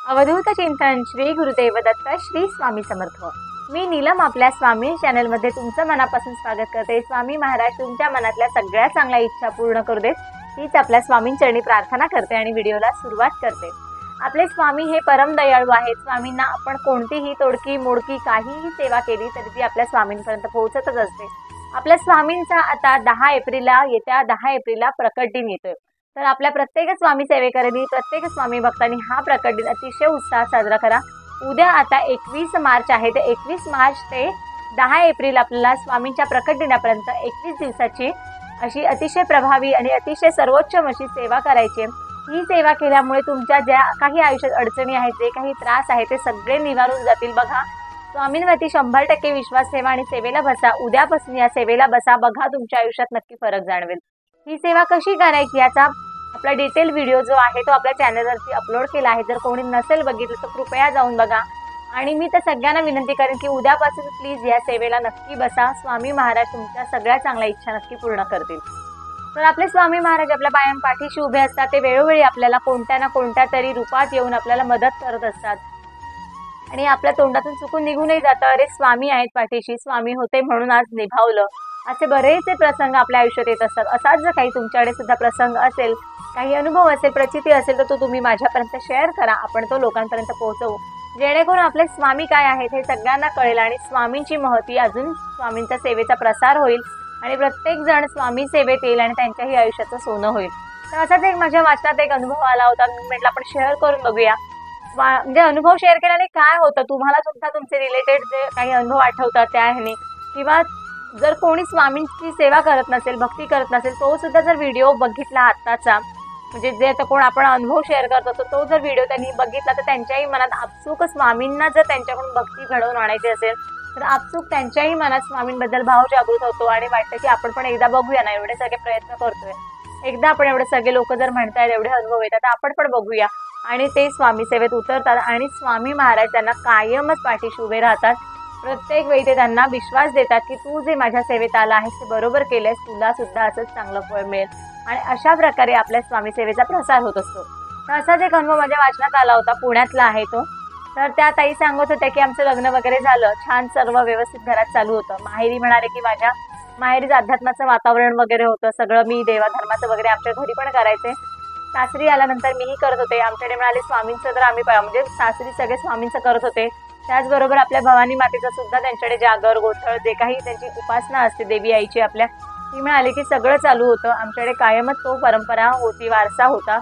अवधूत चिंतन श्री गुरुदेव दत्त श्री स्वामी समर्थ। मी नीलम आपल्या स्वामी चॅनलमध्ये तुमचं मनापासून स्वागत करते। स्वामी महाराज तुमच्या मनातल्या सगळ्या चांगल्या इच्छा पूर्ण करू देत हीच आपल्या स्वामींचरणी प्रार्थना करते आणि व्हिडिओला सुरुवात करते। आपले स्वामी हे परम दयाळू आहेत। स्वामींना आपण कोणतीही तोडकी मोडकी काहीही सेवा केली तरी ती आपल्या स्वामींपर्यंत पोहोचतच असते। आपल्या स्वामींचा आता 10 एप्रिलला येत्या 10 एप्रिलला प्रकट दिन येतोय। तर आपल्या प्रत्येक स्वामी सेवेकरांनी प्रत्येक स्वामी भक्तांनी हा प्रकट दिन अतिशय उत्साहात साजरा करा। उद्या आता 21 मार्च आहे, ते 21 मार्च ते 10 एप्रिल आपल्याला स्वामींच्या प्रकट दिनापर्यंत 21 दिवसाची अशी अतिशय प्रभावी आणि अतिशय सर्वोच्च अशी सेवा करायची। ही सेवा केल्यामुळे तुमच्या ज्या काही आयुष्यात अडचणी आहेत, जे काही त्रास आहे ते सगळे निवारून जातील। बघा, स्वामींवरती 100% विश्वास ठेवा आणि सेवेला बसा। उद्यापासून या सेवेला बसा, बघा तुमच्या आयुष्यात नक्की फरक जाणवेल। ही सेवा कशी करायची याचा आपला डिटेल व्हिडिओ जो आहे तो आपल्या चॅनलवरती अपलोड केला आहे। जर कोणी नसेल बघितलं तर कृपया जाऊन बघा। आणि मी तर सगळ्यांना विनंती करेन की उद्यापासून प्लीज या सेवेला नक्की बसा। स्वामी महाराज तुमच्या सगळ्या चांगल्या इच्छा नक्की पूर्ण करतील। तर आपले स्वामी महाराज आपल्या पाठीशी उभे असतात। ते वेळोवेळी आपल्याला कोणत्या ना कोणत्या तरी रूपात येऊन आपल्याला मदत करत असतात आणि आपल्या तोंडातून चुकून निघूनही जातं, अरे स्वामी आहेत पाठीशी, स्वामी होते म्हणून आज निभावलं। असे बरेचसे प्रसंग आपल्या आयुष्यात येत असतात। असाच जर काही तुमच्याकडे सुद्धा प्रसंग असेल, काही अनुभव असेल, प्रचिती असेल तर तो तुम्ही माझ्यापर्यंत शेअर करा। आपण तो लोकांपर्यंत पोहोचवू, जेणेकरून आपले स्वामी काय आहेत हे सगळ्यांना कळेल आणि स्वामींची महती अजून स्वामींच्या सेवेचा प्रसार होईल आणि प्रत्येक जण स्वामी सेवेत येईल आणि त्यांच्याही आयुष्याचं सोनं होईल। तर असाच एक माझ्या वाचनात एक अनुभव आला होता। मी म्हटलं आपण शेअर करून बघूया। म्हणजे अनुभव शेअर केल्याने काय होतं, तुम्हाला सुद्धा तुमचे रिलेटेड जे काही अनुभव आठवतात त्या ह्याने, किंवा जर कोणी स्वामींची सेवा करत नसेल, भक्ती करत नसेल, तो सुद्धा जर व्हिडिओ बघितला आत्ताचा, म्हणजे जे आता कोण आपण अनुभव शेअर करत असतो तो जर व्हिडिओ त्यांनी बघितला तर त्यांच्याही मनात आपसूक स्वामींना जर त्यांच्याकडून भक्ती घडवून आणायची असेल तर आपसूक त्यांच्याही मनात स्वामींबद्दल भाव जागृत होतो आणि वाटतं की आपण पण एकदा बघूया ना, एवढे सगळे प्रयत्न करतोय, एकदा आपण एवढे सगळे लोक जर म्हणतायत, एवढे अनुभव येतात तर आपण पण बघूया। आणि ते स्वामी सेवेत उतरतात आणि स्वामी महाराज त्यांना कायमच पाठीशी उभे राहतात। प्रत्येक वेळी ते त्यांना विश्वास देतात की तू जे माझ्या सेवेत आला आहेस ते बरोबर केलेस, तुला सुद्धा असंच चांगलं फळ मिळेल। आणि अशा प्रकारे आपल्या स्वामी सेवेचा प्रसार होत असतो। तर असाच एक अनुभव माझ्या वाचनात आला होता, पुण्यातला आहे तो। तर त्या ताई सांगत होत्या की आमचं लग्न वगैरे झालं, छान सर्व व्यवस्थित घरात चालू होतं। माहेरी म्हणाले की माझ्या माहेरीच अध्यात्माचं वातावरण वगैरे होतं, सगळं मी देवाधर्माचं वगैरे आमच्या घरी पण करायचे। सासरी आल्यानंतर मीही करत होते। आमच्याकडे म्हणाले स्वामींचं तर आम्ही म्हणजे सासरी सगळे स्वामींचं करत होते, त्याचबरोबर आपल्या भवानी मातेचं सुद्धा त्यांच्याकडे जागर गोठळ जे काही त्यांची उपासना असते देवी आईची आपल्या, ती म्हणाली की सगळं चालू होतं आमच्याकडे, कायमच तो परंपरा होती, वारसा होता।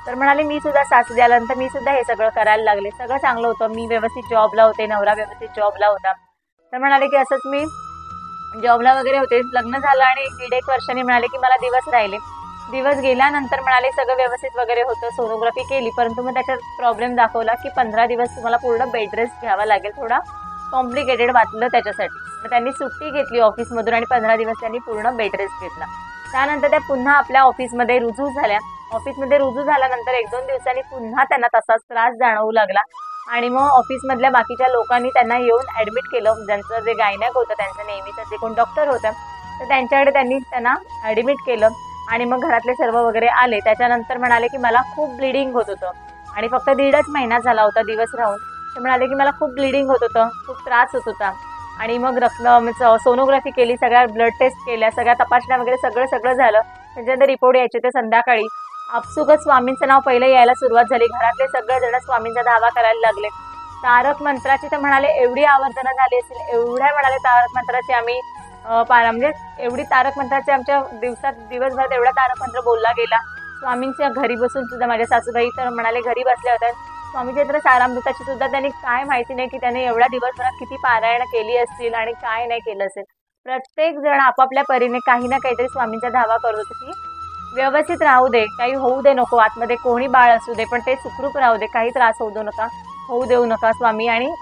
तर म्हणाले मी सुद्धा सासरी आल्यानंतर मी सुद्धा हे सगळं करायला लागले, सगळं चांगलं होतं, मी व्यवस्थित जॉबला होते, नवरा व्यवस्थित जॉबला होता। तर म्हणाले की असंच मी जॉबला वगैरे होते, लग्न झालं आणि 1.5 वर्षांनी म्हणाले की मला दिवस राहिले। दिवस गेल्यानंतर म्हणाले सगळं व्यवस्थित वगैरे होतं, सोनोग्राफी केली, परंतु मग त्याच्यात प्रॉब्लेम दाखवला की 15 दिवस तुम्हाला पूर्ण बेड रेस्ट घ्यावा लागेल, थोडा कॉम्प्लिकेटेड वाटलं त्याच्यासाठी। मग त्यांनी सुट्टी घेतली ऑफिसमधून आणि 15 दिवस त्यांनी पूर्ण बेड रेस्ट घेतला। त्यानंतर त्या पुन्हा आपल्या ऑफिसमध्ये रुजू झाल्या। ऑफिसमध्ये रुजू झाल्यानंतर 1-2 दिवसांनी पुन्हा त्यांना तसाच त्रास जाणवू लागला आणि मग ऑफिसमधल्या बाकीच्या लोकांनी त्यांना येऊन ॲडमिट केलं। ज्यांचं जे गायनॅक होतं, त्यांचं नेहमीचं जे कोण डॉक्टर होतं, तर त्यांच्याकडे त्यांना ॲडमिट केलं आणि मग घरातले सर्व वगैरे आले। त्याच्यानंतर म्हणाले की मला खूप ब्लिडिंग होत होतं आणि फक्त 1.5 महिना झाला होता दिवस राहून। ते म्हणाले की मला खूप ब्लिडिंग होत होतं, खूप त्रास होत होता आणि मग सोनोग्राफी केली, सगळ्या ब्लड टेस्ट केल्या, सगळ्या तपासण्या वगैरे सगळं झालं। त्याच्यानंतर रिपोर्ट यायचे ते संध्याकाळी आपसुकच स्वामींचं नाव पहिलं यायला सुरुवात झाली। घरातले सगळेजण स्वामींचा धावा करायला लागले। तारक मंत्राची तर म्हणाले एवढी आवर्तनं झाली असेल, एवढ्या म्हणाले तारक मंत्राची आम्ही म्हणजे एवढी तारक मंत्राचे आमच्या दिवसभरात एवढा तारक मंत्र बोलला गेला। स्वामींच्या घरी बसून सुद्धा माझ्या सासूबाई तर म्हणाले घरी बसल्या होत्या, स्वामीच्या तर सारामृताची सुद्धा त्यांनी काय माहिती नाही की त्याने एवढ्या दिवसभरात किती पारायण केली असतील आणि काय नाही केलं असेल। प्रत्येक जण आपापल्या परीने काही ना काहीतरी स्वामींचा धावा करत होते की व्यवस्थित राहू दे, काही होऊ दे नको, आतमध्ये कोणी बाळ असू दे पण ते सुखरूप राहू दे, काही त्रास होऊ देऊ नका स्वामी। आणि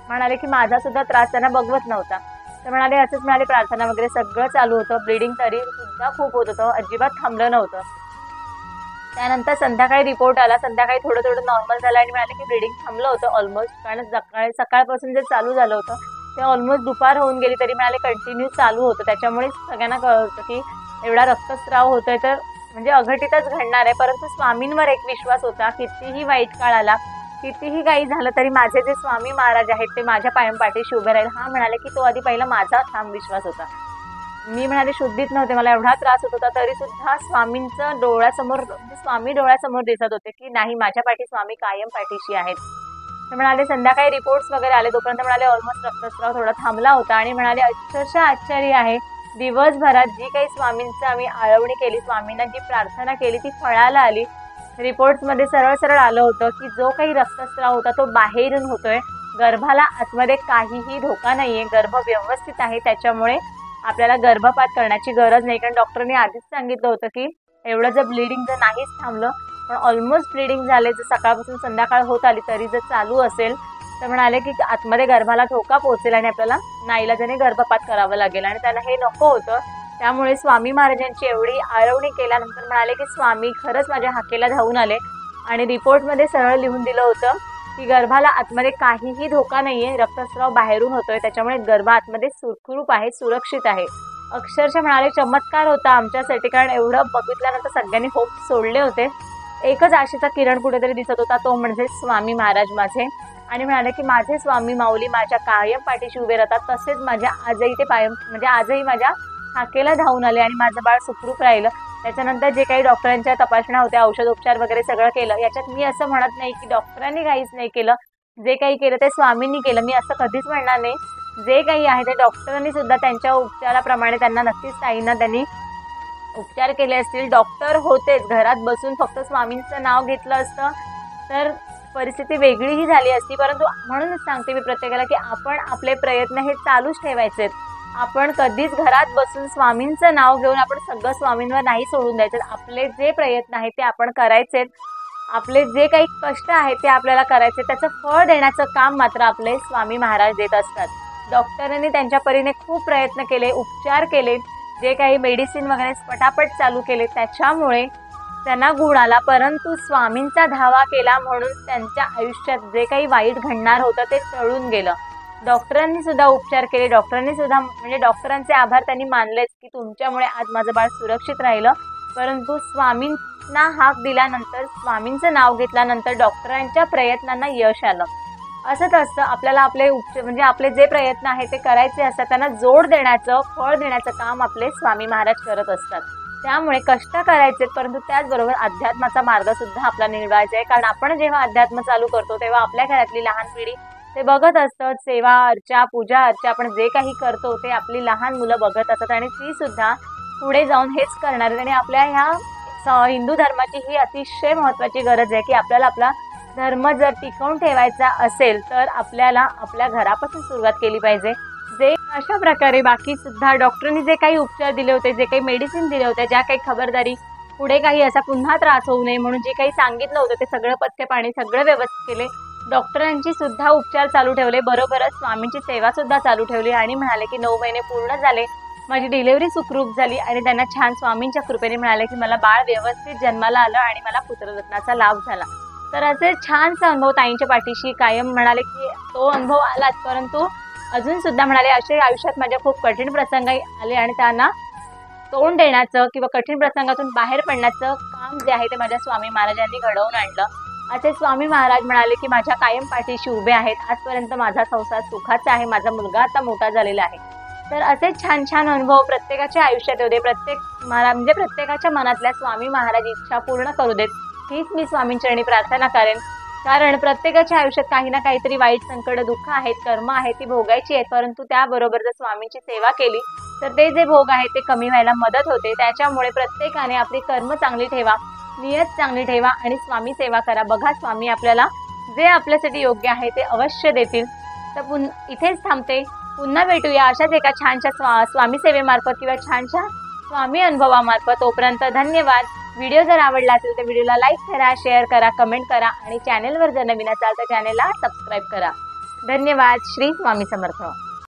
म्हणाले की माझा सुद्धा त्रास त्यांना बघवत नव्हता। तर म्हणाले असंच म्हणाले प्रार्थना वगैरे सगळं चालू होतं, ब्लिडिंग तरी सुद्धा खूप होत होतं, अजिबात थांबलं नव्हतं। त्यानंतर संध्याकाळी रिपोर्ट आला, संध्याकाळी थोडं नॉर्मल झालं आणि म्हणाले की ब्लिडिंग थांबलं होतं ऑलमोस्ट, कारण सकाळपासून जे चालू झालं होतं ते ऑलमोस्ट दुपार होऊन गेली तरी म्हणाले कंटिन्यू चालू होतं। त्याच्यामुळे सगळ्यांना कळत होतं की एवढा रक्तस्राव होतोय तर म्हणजे अघटितच घडणार आहे। परंतु स्वामींवर एक विश्वास होता, कितीही वाईट काळ आला कितीही काही झालं तरी माझे जे स्वामी महाराज आहेत ते माझ्या पाठीशी उभे राहील हा म्हणाले की तो आधी पहिला माझा ठाम विश्वास होता. मी म्हणाले शुद्धीत नव्हते, मला एवढा त्रास होत होता तरी सुद्धा स्वामींचं डोळ्यासमोर स्वामी डोळ्यासमोर दिसत होते की नाही, माझ्या पाठी स्वामी कायम पाठीशी आहेत. ते म्हणाले संध्याकाळी रिपोर्ट्स वगैरे आले तोपर्यंत म्हणाले ऑलमोस्ट रक्तस्राव थोडा थांबला होता आणि म्हणाले अक्षरशः आश्चर्य आहे, दिवसभरात जी काही स्वामींचं आम्ही आळवणी केली, स्वामींना जी प्रार्थना केली ती फळाला आली. रिपोर्ट्समध्ये सरळ सरळ आलं होतं की जो काही रक्तस्राव होता तो बाहेरून होतोय, गर्भाला आतमध्ये काहीही धोका नाहीये, गर्भ व्यवस्थित आहे, त्याच्यामुळे आपल्याला गर्भपात करण्याची गरज नाही. कारण डॉक्टरने आधीच सांगितलं होतं की एवढं जर ब्लिडिंग जर नाहीच थांबलं पण ऑलमोस्ट ब्लिडिंग झाले, जर सकाळपासून संध्याकाळ होत आली तरी जर चालू असेल तर म्हणाले की आतमध्ये गर्भाला धोका पोहोचेल आणि आपल्याला नाईलाजाने गर्भपात करावं लागेल आणि त्यांना हे नको होतं. त्यामुळे स्वामी महाराजांची एवढी आळवणी केल्यानंतर म्हणाले की स्वामी खरंच माझ्या हाकेला धावून आले आणि रिपोर्टमध्ये सरळ लिहून दिलं होतं की गर्भाला आतमध्ये काहीही धोका नाहीये, रक्तस्राव बाहेरून होतोय, त्याच्यामुळे गर्भ आतमध्ये सुखरूप आहे, सुरक्षित आहे. अक्षरशः म्हणाले चमत्कार होता आमच्यासाठी, कारण एवढं बघितल्यानंतर सगळ्यांनी होप सोडले होते. एकच आशेचा किरण कुठेतरी दिसत होता, तो म्हणजे स्वामी महाराज माझे. आणि म्हणाले की माझे स्वामी माऊली माझ्या कायम पाठीशी उभे राहतात, तसेच माझ्या आजही ते आजही माझ्या हाकेला धावून आले आणि माझं बाळ सुखरूप राहिलं. त्याच्यानंतर जे काही डॉक्टरांच्या तपासण्या होत्या, औषधोपचार वगैरे सगळं केलं. याच्यात मी असं म्हणत नाही की डॉक्टरांनी काहीच नाही केलं, जे काही केलं ते स्वामींनी केलं, मी असं कधीच म्हणणार नाही. जे काही आहे ते डॉक्टरांनी सुद्धा त्यांच्या उपचाराप्रमाणे त्यांना नक्कीच ताईंना त्यांनी उपचार केले असतील. डॉक्टर होतेच, घरात बसून फक्त स्वामींचं नाव घेतलं असतं तर परिस्थिती वेगळीही झाली असती. परंतु म्हणूनच सांगते मी प्रत्येकाला की आपण आपले प्रयत्न हे चालूच ठेवायचेत. आपण कधीच घरात बसून स्वामींचं नाव घेऊन आपण सगळं स्वामींवर नाही सोडून द्यायचं. आपले जे प्रयत्न आहेत ते आपण करायचेत, आपले जे काही कष्ट आहेत ते आपल्याला करायचे, त्याचं फळ देण्याचं काम मात्र आपले स्वामी महाराज देत असतात. डॉक्टरांनी त्यांच्या परीने खूप प्रयत्न केले, उपचार केले, जे काही मेडिसिन वगैरे पटापट चालू केले, त्याच्यामुळे त्यांना गुण आला. परंतु स्वामींचा धावा केला म्हणून त्यांच्या आयुष्यात जे काही वाईट घडणार होतं ते टळून गेलं. डॉक्टरांनी सुद्धा उपचार केले, डॉक्टरांनी सुद्धा डॉक्टरांचे आभार त्यांनी मानलेच की तुमच्यामुळे आज माझं बाळ सुरक्षित राहिलं. परंतु स्वामींना हाक दिल्यानंतर, स्वामींचं नाव घेतल्यानंतर डॉक्टरांच्या प्रयत्नांना यश आलं. असंच असतं, आपल्याला आपले आपले जे प्रयत्न आहे ते करायचे असतात, त्यांना जोड देण्याचं, फळ देण्याचं काम आपले स्वामी महाराज करत असतात. त्यामुळे कष्ट करायचे, परंतु त्याचबरोबर अध्यात्माचा मार्ग सुद्धा आपला निवडायचा आहे. कारण आपण जेव्हा अध्यात्म चालू करतो तेव्हा आपल्या घरातली लहान पिढी ते बघत असतात. सेवा अर्चा, पूजा अर्चा आपण जे काही करतो ते आपली लहान मुलं बघत असतात आणि ती सुद्धा पुढे जाऊन हेच करणार आहेत. आणि आपल्या ह्या हिंदू धर्माची ही अतिशय महत्त्वाची गरज आहे की आपल्याला आपला धर्म जर टिकवून ठेवायचा असेल तर आपल्याला आपल्या घरापासून सुरुवात केली पाहिजे. जे अशा प्रकारे बाकी सुद्धा डॉक्टरांनी जे काही उपचार दिले होते, जे काही मेडिसिन दिले होते, ज्या काही खबरदारी, पुढे काही असा पुन्हा त्रास होऊ नये म्हणून जे काही सांगितलं होतं ते सगळं पथ्य पाणी सगळं व्यवस्थित केले. डॉक्टरांची सुद्धा उपचार चालू ठेवले, बरोबरच स्वामींची सेवा सुद्धा चालू ठेवली आणि म्हणाले की 9 महिने पूर्ण झाले, माझी डिलिव्हरी सुखरूप झाली आणि त्यांना छान स्वामींच्या कृपेने म्हणाले की मला बाळ व्यवस्थित जन्माला आलं आणि मला पुत्ररत्नाचा लाभ झाला. तर असे छानसा अनुभव ताईंच्या पाठीशी कायम म्हणाले की तो अनुभव आलाच, परंतु अजून सुद्धा म्हणाले असे आयुष्यात माझ्या खूप कठीण प्रसंग आले आणि त्यांना तोंड देण्याचं किंवा कठीण प्रसंगातून बाहेर पडण्याचं काम जे आहे ते माझ्या स्वामी महाराजांनी घडवून आणलं. असे स्वामी महाराज म्हणाले की माझ्या कायम पाठीशी उभे आहेत, आजपर्यंत माझा संसार सुखाचा आहे, माझा मुलगा आता मोठा झालेला आहे. तर असे छान छान अनुभव प्रत्येकाच्या आयुष्यात येऊ दे, प्रत्येकाच्या मनातल्या स्वामी महाराज इच्छा पूर्ण करू देत, हीच मी स्वामींचरणी प्रार्थना करेन. कारण प्रत्येकाच्या आयुष्यात काही ना काहीतरी वाईट संकट, दुःख आहेत, कर्म आहेत, ती भोगायची आहेत. परंतु त्याबरोबर जर स्वामींची सेवा केली तर ते जे भोग आहेत ते कमी व्हायला मदत होते. त्याच्यामुळे प्रत्येकाने आपली कर्म चांगली ठेवा, नियत चांगली ठेवा आणि स्वामी सेवा करा. बघा स्वामी आपल्याला जे आपल्यासाठी योग्य आहे ते अवश्य देतील. तर इथेच थांबते, पुन्हा भेटूया अशाच एका छानशा स्वामी सेवेमार्फत किंवा छानशा स्वामी अनुभवामार्फत. तोपर्यंत धन्यवाद. व्हिडिओ जर आवडला असेल तर व्हिडिओला लाईक करा, शेअर करा, कमेंट करा आणि चॅनेलवर जर नवीन असाल तर चॅनेलला सबस्क्राईब करा. धन्यवाद. श्री स्वामी समर्थ.